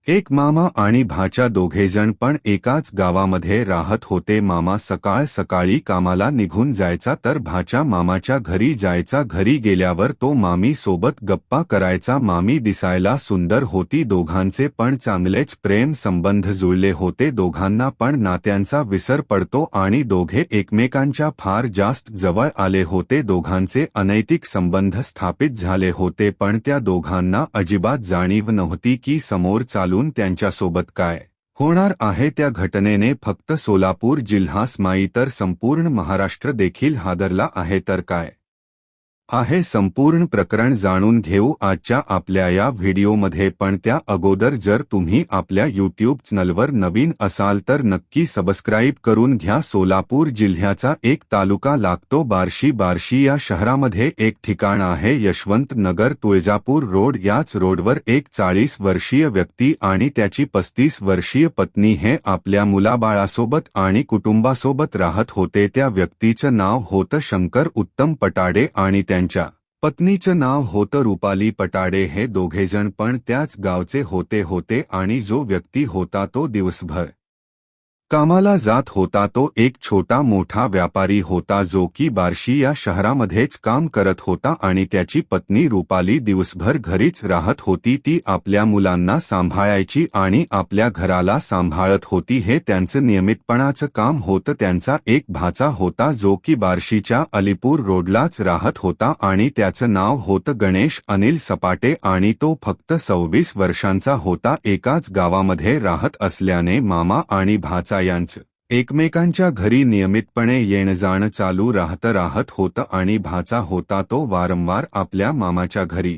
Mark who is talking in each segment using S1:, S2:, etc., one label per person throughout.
S1: एक मामा आणि भाचा दोघेजण पण एकाच गावामध्ये राहत होते. मामा सकाळ सकाळी कामाला निघून जायचा तर भाचा मामाच्या घरी जायचा. घरी गेल्यावर तो मामी सोबत गप्पा करायचा. मामी दिसायला सुंदर होती. दोघांचे पण चांगलेच प्रेम संबंध जुळले होते. दोघांना पण नात्यांचा विसर पडतो आणि दोघे एकमेकांच्या फार जास्त जवळ आले होते. दोघांचे अनैतिक संबंध स्थापित झाले होते पण त्या दोघांना अजिबात जाणीव नव्हती की समोर चालून त्यांच्यासोबत काय होणार आहे. त्या घटनेने फक्त सोलापूर जिल्हाच नाही तर संपूर्ण महाराष्ट्र देखील हादरला आहे. तर काय आहे संपूर्ण प्रकरण जाणून घेऊ आजच्या आपल्या या व्हिडिओमध्ये. पण त्या अगोदर जर तुम्ही आपल्या यूट्यूब चॅनलवर नवीन असाल तर नक्की सबस्क्राईब करून घ्या. सोलापूर जिल्ह्याचा एक तालुका लागतो बार्शी. बार्शी या शहरामध्ये एक ठिकाण आहे यशवंत नगर तुळजापूर रोड. याच रोडवर एक 40 वर्षीय व्यक्ती आणि त्याची 35 वर्षीय पत्नी हे आपल्या मुलाबाळासोबत आणि कुटुंबासोबत राहत होते. त्या व्यक्तीचं नाव होतं शंकर उत्तम पटाडे आणि त्यांच्या पत्नीचं नाव होतं रुपाली पटाडे. हे दोघेजण पण त्याच गावचे होते आणि जो व्यक्ती होता तो दिवसभर कामाला जात होता. तो एक छोटा मोठा व्यापारी होता जो की बार्शी या शहरामध्येच काम करत होता आणि त्याची पत्नी रुपाली दिवसभर घरीच राहत होती. ती आपल्या मुलांना सांभाळायची आणि आपल्या घराला सांभाळत होती. हे त्यांचं नियमितपणाचं काम होतं. त्यांचा एक भाचा होता जो की बार्शीच्या अलीपूर रोडलाच राहत होता आणि त्याचं नाव होतं गणेश अनिल सपाटे आणि तो फक्त 26 वर्षांचा होता. एकाच गावामध्ये राहत असल्याने मामा आणि भाचा यांचं एकमेकांच्या घरी नियमितपणे येणं-जाणं चालू राहत होतं आणि भाचा होता तो वारंवार आपल्या मामाच्या घरी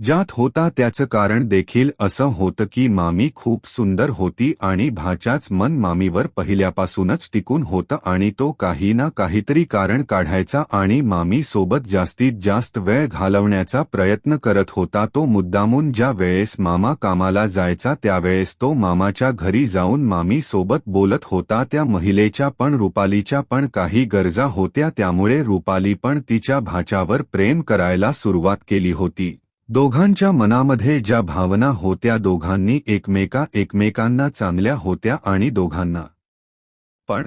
S1: जात होता. त्याचं कारण देखील असं होतं की मामी खूप सुंदर होती आणि भाच्याच मन मामीवर पहिल्यापासूनच टिकून होतं आणि तो काही ना काहीतरी कारण काढायचा आणि मामी सोबत जास्तीत जास्त वेळ घालवण्याचा प्रयत्न करत होता. तो मुद्दामून ज्या वेळेस मामा कामाला जायचा त्यावेळेस तो मामाच्या घरी जाऊन मामी सोबत बोलत होता. त्या महिलेच्या पण रुपालीच्या पण काही गरजा होत्या त्यामुळे रुपाली पण तिच्या भाच्यावर प्रेम करायला सुरुवात केली होती. दोघांच्या मनामध्ये ज्या भावना होत्या दोघांनी एकमेकांना चांगल्या होत्या आणि दोघांना पण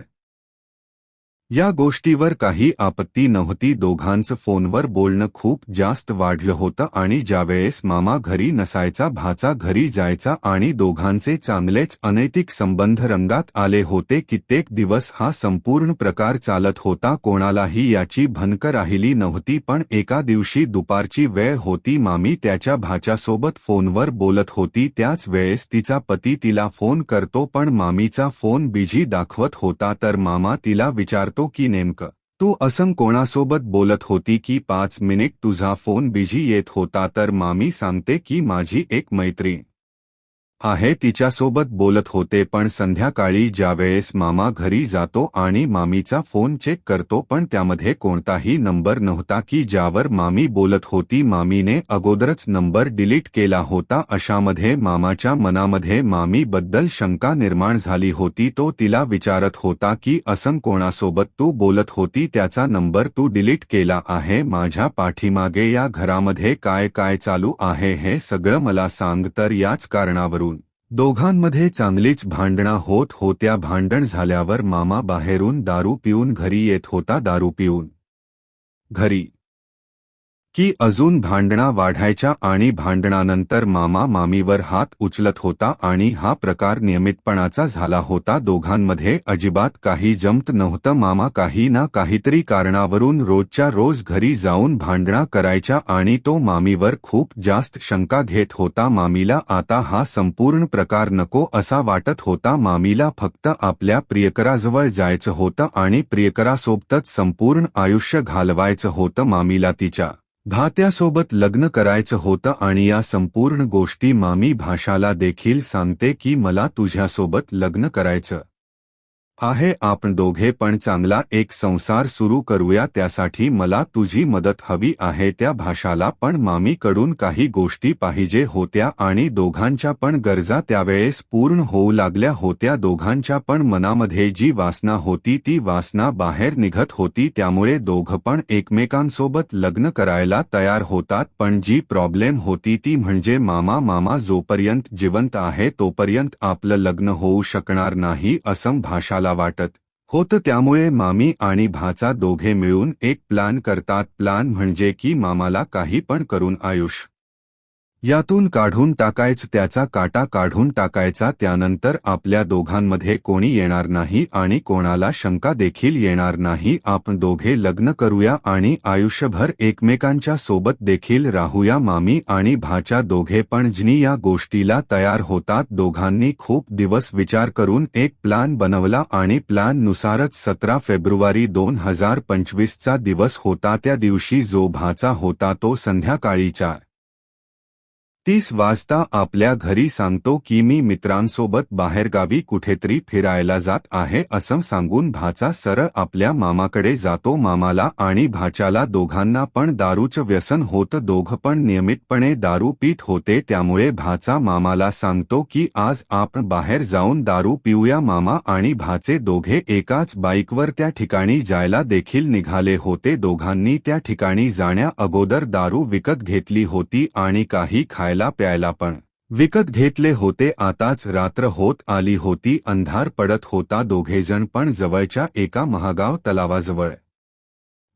S1: या गोष्टीवर काही आपत्ती नव्हती. दोघांचं फोनवर बोलणं खूप जास्त वाढलं होतं आणि ज्यावेळेस मामा घरी नसायचा भाचा घरी जायचा आणि दोघांचे चांगलेच अनैतिक संबंध रंगात आले होते. कित्येक दिवस हा संपूर्ण प्रकार चालत होता. कोणालाही याची भनक राहिली नव्हती. पण एका दिवशी दुपारची वेळ होती. मामी त्याच्या भाच्यासोबत फोनवर बोलत होती. त्याच वेळेस तिचा पती तिला फोन करतो पण मामीचा फोन बिझी दाखवत होता. तर मामा तिला विचारतो की नेमकं तू असं कोणासोबत बोलत होती की 5 मिनिट तुझा फोन बिझी येत होता. तर मामी सांगते की माझी एक मैत्रीण आहे तिच्यासोबत बोलत होते. पण संध्याकाळी ज्यावेळेस मामा घरी जातो आणि मामीचा फोन चेक करतो पण त्यामध्ये कोणताही नंबर नव्हता की ज्यावर मामी बोलत होती. मामीने अगोदरच नंबर डिलीट केला होता. अशामध्ये मामाच्या मनामध्ये मामीबद्दल शंका निर्माण झाली होती. तो तिला विचारत होता की असं कोणासोबत तू बोलत होती त्याचा नंबर तू डिलीट केला आहे. माझ्या पाठीमागे या घरामध्ये काय चालू आहे हे सगळं मला सांग. तर याच कारणावरून दोघांमध्ये चांगलीच भांडणं होत होत्या. भांडण झाल्यावर मामा बाहेरून दारू पिऊन घरी येत होता. दारू पिऊन घरी की अजून भांडणा वाढायच्या आणि भांडणानंतर मामा मामीवर हात उचलत होता आणि हा प्रकार नियमितपणाचा झाला होता. दोघांमध्ये अजिबात काही जमत नव्हतं. मामा काही ना काहीतरी कारणावरून रोजच्या रोज घरी जाऊन भांडणा करायच्या आणि तो मामीवर खूप जास्त शंका घेत होता. मामीला आता हा संपूर्ण प्रकार नको असा वाटत होता. मामीला फक्त आपल्या प्रियकराजवळ जायचं होतं आणि प्रियकरासोबतच संपूर्ण आयुष्य घालवायचं होतं. मामीला तिच्या भात्यासोबत लग्न करायचं होतं आणि या संपूर्ण गोष्टी मामी भाषाला देखील सांगते की मला तुझ्यासोबत लग्न करायचं आहे. आपण दोघे पण चांगला एक संसार सुरू करूया. त्यासाठी मला तुझी मदत हवी आहे. त्या भाषाला पण मामीकडून काही गोष्टी पाहिजे होत्या आणि दोघांच्या पण गरजा त्यावेळेस पूर्ण होऊ लागल्या होत्या. दोघांच्या पण मनामध्ये जी वासना होती ती वासना बाहेर निघत होती. त्यामुळे दोघं पण एकमेकांसोबत लग्न करायला तयार होतात. पण जी प्रॉब्लेम होती ती म्हणजे मामा जोपर्यंत जिवंत आहे तोपर्यंत आपलं लग्न होऊ शकणार नाही असं भाषाला वाटत होतं. त्यामुळे मामी आणि भाचा दोघे मिळून एक प्लॅन करतात. प्लॅन म्हणजे की मामाला काही पण करून आयुष्य यातून काढून टाकायचं, त्याचा काटा काढून टाकायचा. त्यानंतर आपल्या दोघांमध्ये कोणी येणार नाही आणि कोणाला शंका देखील येणार नाही. आपण दोघे लग्न करूया आणि आयुष्यभर एकमेकांच्या सोबत देखील राहूया. मामी आणि भाचा दोघे पण जणी या गोष्टीला तयार होतात. दोघांनी खूप दिवस विचार करून एक प्लॅन बनवला आणि प्लॅन नुसारच 17 फेब्रुवारी 2025 चा दिवस होता. त्या दिवशी जो भाचा होता तो संध्याकाळी 4:30 वाजता आपल्या घरी सांगतो की मी मित्रांसोबत बाहेरगावी कुठेतरी फिरायला जात आहे असं सांगून भाचा सरळ आपल्या मामाकडे जातो. मामाला आणि भाच्याला दोघांना पण दारूचं व्यसन होतं. दोघं पण नियमितपणे दारू पीत होते. त्यामुळे भाचा मामाला सांगतो की आज आपण बाहेर जाऊन दारू पिऊया. मामा आणि भाचे दोघे एकाच बाईकवर त्या ठिकाणी जायला देखील निघाले होते. दोघांनी त्या ठिकाणी जाण्या अगोदर दारू विकत घेतली होती आणि काही खायला प्यायला पण विकत घेतले होते. आताच रात्र होत आली होती, अंधार पडत होता. दोघेजण पण जवळच्या एका महागाव तलावाजवळ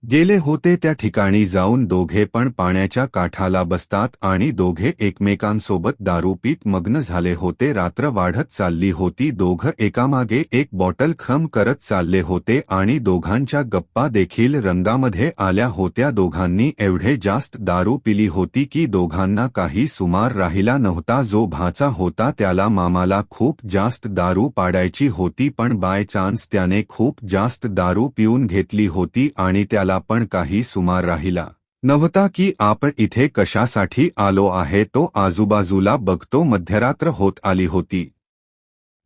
S1: गेले होते. त्या ठिकाणी जाऊन दोघे पण पाण्याच्या काठाला बसतात आणि दोघे एकमेकांसोबत दारू पीत मग्न झाले होते. रात्र वाढत चालली होती. दोघं एकामागे एक बॉटल खम करत चालले होते आणि दोघांच्या गप्पा देखील रंगामध्ये आल्या होत्या. दोघांनी एवढे जास्त दारू पिली होती की दोघांना काही सुमार राहिला नव्हता. जो भाचा होता त्याला मामाला खूप जास्त दारू पाडायची होती, पण बाय चान्स त्याने खूप जास्त दारू पिऊन घेतली होती आणि त्याला पण काही सुमार राहिला नव्हता. की आपण इथे कशासाठी आलो आहे. तो आजूबाजूला बघतो. मध्यरात्र होत आली होती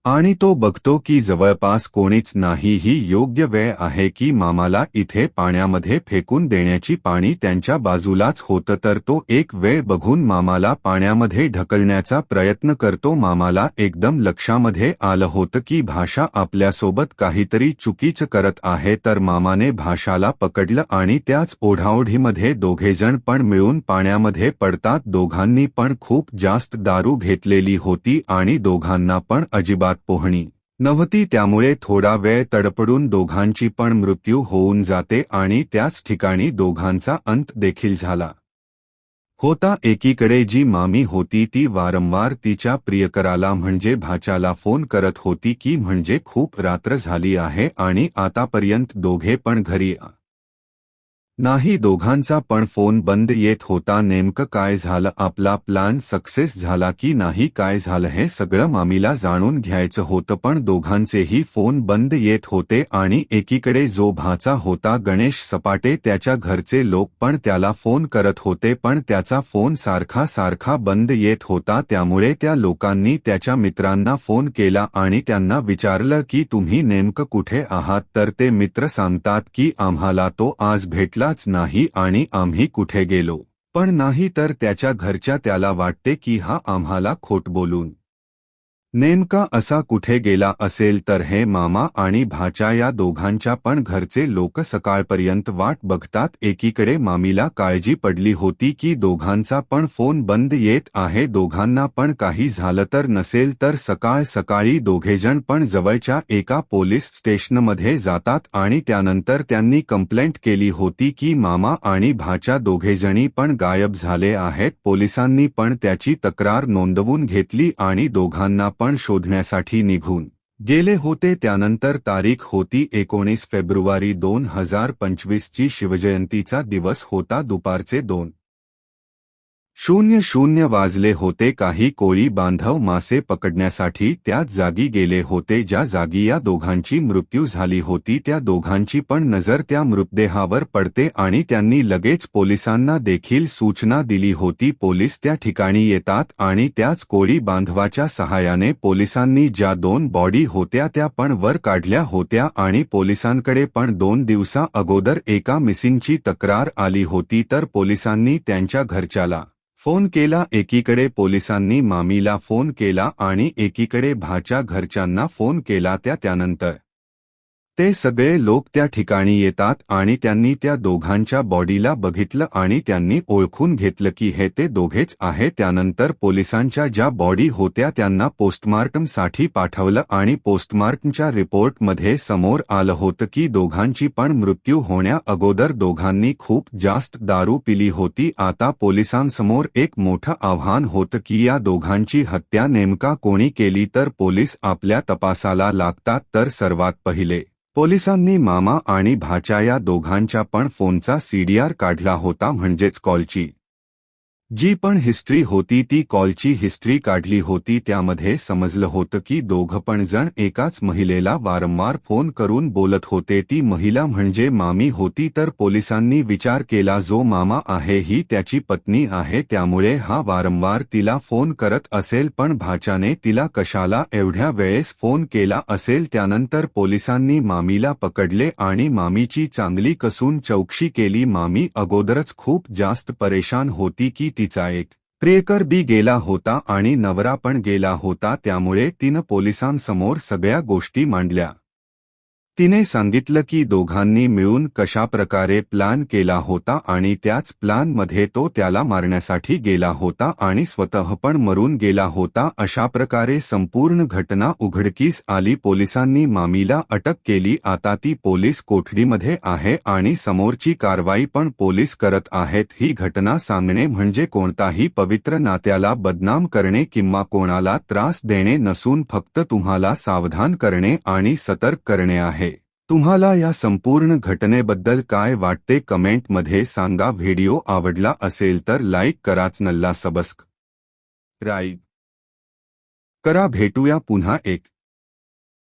S1: आणि तो बघतो की जवळपास कोणीच नाही. ही योग्य वेळ आहे की मामाला इथे पाण्यामध्ये फेकून देण्याची. पाणी त्यांच्या बाजूलाच होतं तर तो एक वेळ बघून मामाला पाण्यामध्ये ढकलण्याचा प्रयत्न करतो. मामाला एकदम लक्षामध्ये आलं होतं की भाषा आपल्यासोबत काहीतरी चुकीचं करत आहे. तर मामाने भाषाला पकडलं आणि त्याच ओढाओढीमध्ये दोघेजण पण मिळून पाण्यामध्ये पडतात. दोघांनी पण खूप जास्त दारू घेतलेली होती आणि दोघांना पण अजिबात पोहणी नव्हती. त्यामुळे थोडा वेळ तडपडून दोघांची पण मृत्यू होऊन जाते आणि त्याच ठिकाणी दोघांचा अंत देखील झाला होता. एकीकडे जी मामी होती ती वारंवार तिच्या प्रियकराला म्हणजे भाच्याला फोन करत होती की म्हणजे खूप रात्र झाली आहे आणि आतापर्यंत दोघे पण घरी नाही. दोघांचा पण फोन बंद येत होता. नेमकं काय झालं, आपला प्लॅन सक्सेस झाला की नाही, काय झालं हे सगळं मामीला जाणून घ्यायचं होतं. पण दोघांचेही फोन बंद येत होते आणि एकीकडे जो भाचा होता गणेश सपाटे त्याच्या घरचे लोक पण त्याला फोन करत होते, पण त्याचा फोन सारखा बंद येत होता. त्यामुळे त्या लोकांनी त्याच्या मित्रांना फोन केला आणि त्यांना विचारलं की तुम्ही नेमकं कुठे आहात. तर ते मित्र सांगतात की आम्हाला तो आज भेटला नाही आणि आम्ही कुठे गेलो पण नाही. तर त्याच्या घरच्या त्याला वाटते की हा आम्हाला खोट बोलून नेमका असा कुठे गेला असेल. तर हे मामा आणि भाच्या या दोघांच्या पण घरचे लोक सकाळपर्यंत वाट बघतात. एकीकडे मामीला काळजी पडली होती की दोघांचा पण फोन बंद येत आहे, दोघांना पण काही झालं तर नसेल. तर सकाळी दोघेजण पण जवळच्या एका पोलीस स्टेशनमध्ये जातात आणि त्यानंतर त्यांनी कंप्लेंट केली होती की मामा आणि भाच्या दोघेजणी पण गायब झाले आहेत. पोलिसांनी पण त्याची तक्रार नोंदवून घेतली आणि दोघांना पण शोधण्यासाठी निघून गेले होते. त्यानंतर तारीख होती 19 फेब्रुवारी 2025 ची शिवजयंतीचा दिवस होता. दुपारचे 2 00 वाजले होते. काही कोळी बांधव मासे पकडण्यासाठी त्याच जागी गेले होते ज्या जागी या दोघांची मृत्यू झाली होती. त्या दोघांची पण नजर त्या मृतदेहावर पडते आणि त्यांनी लगेच पोलिसांना देखील सूचना दिली होती. पोलीस त्या ठिकाणी येतात आणि त्याच कोळी बांधवाच्या सहाय्याने पोलिसांनी ज्या 2 बॉडी होत्या त्या पण वर काढल्या होत्या आणि पोलिसांकडे पण 2 दिवसा अगोदर एका मिसिंगची तक्रार आली होती. तर पोलिसांनी त्यांच्या घरच्याला फोन केला. एकीकडे पोलिसांनी मामीला फोन केला आणि एकीकडे भाच्या घरच्यांना फोन केला. त्यानंतर ते सगळे लोक त्या ठिकाणी येतात आणि त्यांनी त्या दोघांच्या बॉडीला बघितलं आणि त्यांनी ओळखून घेतलं की हे ते दोघेच आहे. त्यानंतर पोलिसांच्या ज्या बॉडी होत्या त्यांना पोस्टमार्टमसाठी पाठवलं आणि पोस्टमार्टमच्या रिपोर्टमध्ये समोर आलं होतं की दोघांची पण मृत्यू होण्या अगोदर दोघांनी खूप जास्त दारू पिली होती. आता पोलिसांसमोर एक मोठं आव्हान होतं की या दोघांची हत्या नेमका कोणी केली. तर पोलीस आपल्या तपासाला लागतात. तर सर्वात पहिले पोलिसांनी मामा आणि भाच्या या दोघांच्या पण फोनचा सीडीआर काढला होता, म्हणजेच कॉलची जी पण हिस्ट्री होती ती कॉलची हिस्ट्री काढली होती. त्यामध्ये समजलं होतं की दोघं पण जण एकाच महिलेला वारंवार फोन करून बोलत होते. ती महिला म्हणजे मामी होती. तर पोलिसांनी विचार केला जो मामा आहे ही त्याची पत्नी आहे त्यामुळे हा वारंवार तिला फोन करत असेल. पण भाच्याने तिला कशाला एवढ्या वेळेस फोन केला असेल. त्यानंतर पोलिसांनी मामीला पकडले आणि मामीची चांगली कसून चौकशी केली. मामी अगोदरच खूप जास्त परेशान होती की तिचा एक प्रियकर बी गेला होता आणि नवरा पण गेला होता. त्यामुळे तिनं पोलिसांसमोर सगळ्या गोष्टी मांडल्या. तिने सांगितलं की दोघांनी मिळून कशाप्रकारे प्लॅन केला होता आणि त्याच प्लॅनमध्ये तो त्याला मारण्यासाठी गेला होता आणि स्वतः पण मरून गेला होता. अशा प्रकारे संपूर्ण घटना उघडकीस आली. पोलिसांनी मामीला अटक केली. आता ती पोलीस कोठडीमध्ये आहे आणि समोरची कारवाई पण पोलीस करत आहेत. ही घटना सांगणे म्हणजे कोणताही पवित्र नात्याला बदनाम करणे किंवा कोणाला त्रास देणे नसून फक्त तुम्हाला सावधान करणे आणि सतर्क करणे आहे. तुम्हाला या संपूर्ण घटनेबद्दल काय वाटते कमेंटमध्ये सांगा. व्हिडिओ आवडला असेल तर लाईक करा, चॅनलला सबस्क्राईब करा. भेटूया पुन्हा एक